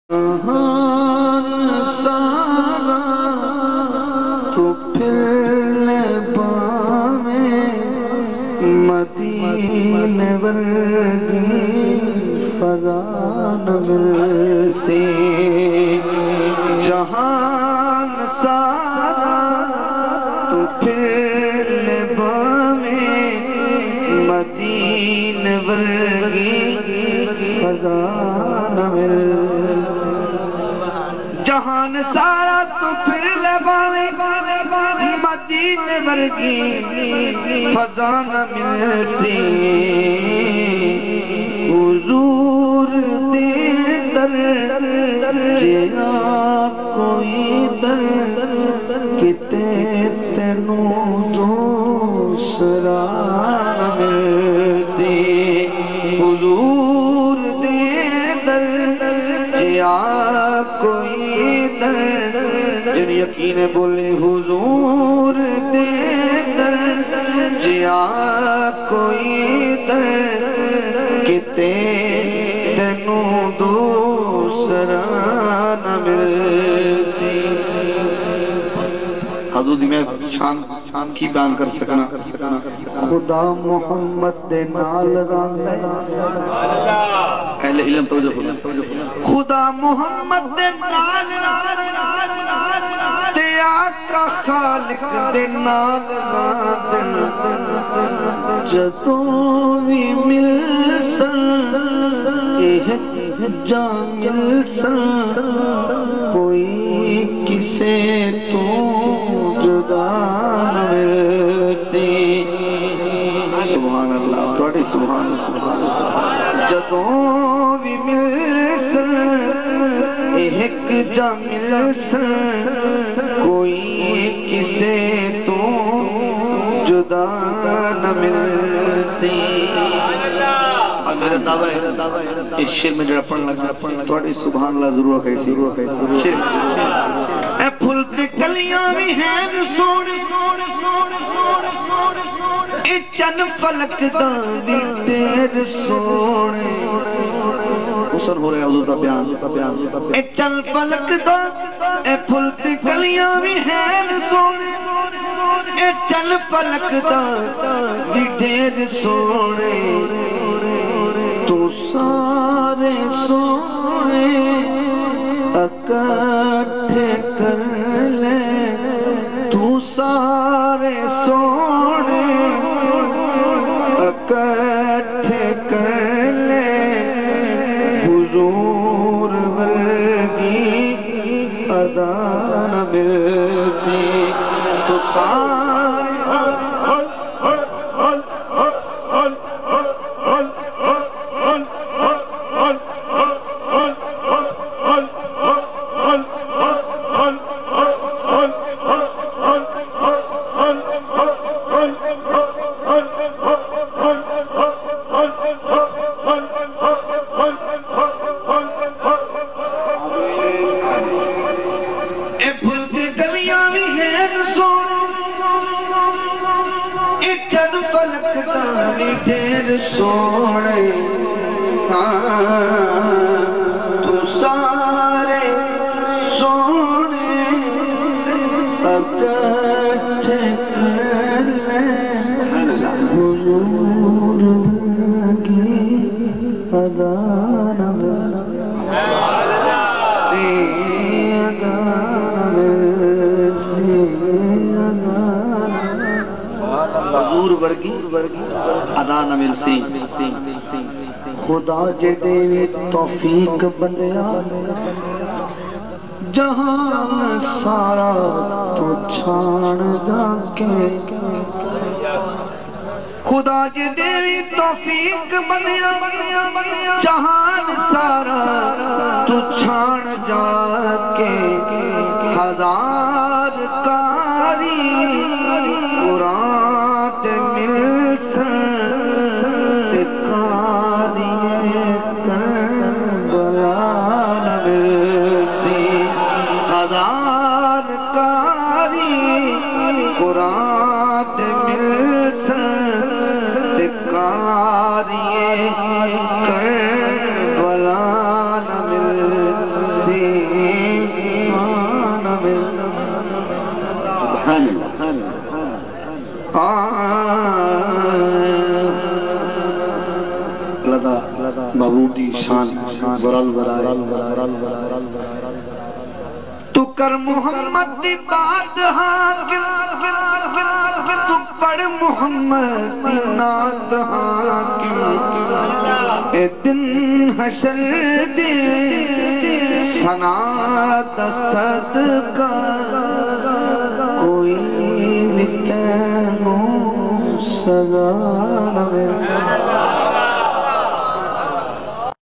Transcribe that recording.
جہان سارا تو پھر پاویں مدینے ورگی فضا نہ ملسی جہان سارا تو پھر پاویں مدینے ورگی فضا نہ ملسی جہان سارا تو پھر لباویں مدینے ورگی فضا نہ ملسی حضور دے در جہاں کوئی در کتے تینوں دوسرا نہ ملسی حضور دے در جہاں کوئی در جن یقین بولے حضور دے در جہاں کوئی در کتے تینوں دوسرا نہ ملسی حضور دی میں شان کی بیان کر سکنا خدا محمد دے نال راندے اہل علم توجہ فرمائیں خدا محمد دے نال تے آقا خالق دے نال جدوں وی مل سن جا مل سن کوئی کسے تو جدا نہ ملسی سبحان اللہ توڑی سبحان اللہ جدوں بھی مل سن ایک جا مل سن کوئی کسے تو جدا نہ ملسی میرا دعویٰ ہے اس شیر میں جڑا پڑھ لگا توڑی سبحان اللہ ضرور کیسی اے پھل تے کلیاں بھی ہیں سونے اے چن فلک دا بھی تیر سونے حسن ہو رہے حضور دا بیان اے چن فلک دا اے پھل تے کلیاں بھی ہیں سونے اے چن فلک دا بھی تیر سونے تو سارے سونے اکٹھے کر لے تو سارے سونے اکٹھے کر لے حضور ورگی ادا نہ ملسی تو سارے سونے تو سارے سونے اکٹھے کر لے حضور کی ادا نہ حضور ورگی ادا نہ ملسی خدا جے دیوی توفیق بندیا جہان سارا تو چھان جا کے خدا جے دیوی توفیق بندیا جہان سارا تو چھان جا کے ہزار کاری قرآن مل سن کاری کربلا نہ ملسی ہزار کاری قرآن مل سن کاری کربلا نہ ملسی لدہ محمودی شان برال برائے تو کر محمد دی بات حاکم تو پڑھ محمد دی نات حاکم اے دن حشر دے سنا دا صدقہ کوئی بھی کہنو سگا